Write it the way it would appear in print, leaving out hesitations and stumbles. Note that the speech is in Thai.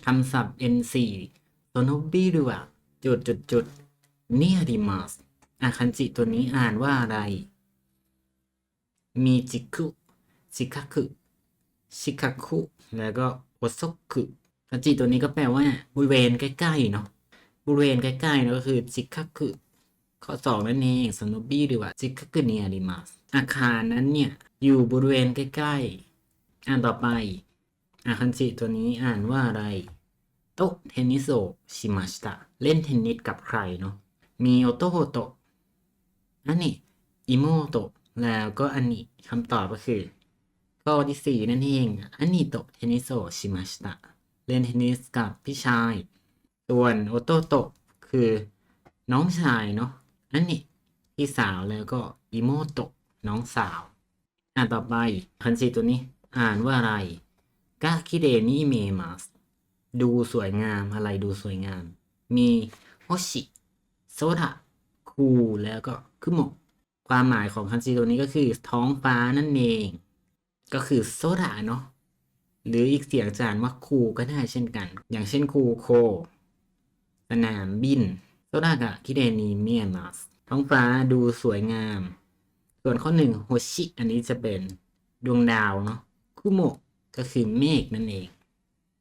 คำศัพท์ N4 โซโนบิรุวะจุดเนียริมัสคันจิตัวนี้อ่านว่าอะไรมีจิคุชิคาคุชิคาคุแล้วก็โอซอกุคันจิตัวนี้ก็แปลว่าบริเวณใกล้ๆเนาะบริเวณใกล้ๆเนาะก็คือชิคาคุข้อสองนั่นเองโซโนบิรุวะชิคาคุเนียริมัสอาคารนั้นเนี่ยอยู่บริเวณใกล้ๆต่อไปคันจิตัวนี้อ่านว่าอะไรโตะเทนนิสโอชิมาชิตะเล่นเทนนิสกับใครเนาะมีโอโตโฮโตะอันนี้อิโมโตะแล้วก็อันนี้คำตอบก็คือข้อที่สี่นั่นเองอันนี้โตะเทนนิสโอชิมาชิตะเล่นเทนนิสกับพี่ชายส่วนโอโตโตะคือน้องชายเนาะอันนี้พี่สาวแล้วก็อิโมโตะน้องสาวต่อไปคันจิตัวนี้อ่านว่าอะไรกะคิเรนิเมมัส ดูสวยงามอะไรดูสวยงาม มีโฮชิโซดะคูแล้วก็คุโมะความหมายของคันจิตัวนี้ก็คือท้องฟ้านั่นเอง ก็คือโซดะเนาะหรืออีกเสียงจานว่าคูก็ได้เช่นกัน อย่างเช่นคูโคสนามบินโซดะกะคิเรนิเมียมัสท้องฟ้าดูสวยงาม ส่วนข้อหนึ่งโฮชิอันนี้จะเป็นดวงดาวเนาะคุโมะก็คือเมฆนั่นเอง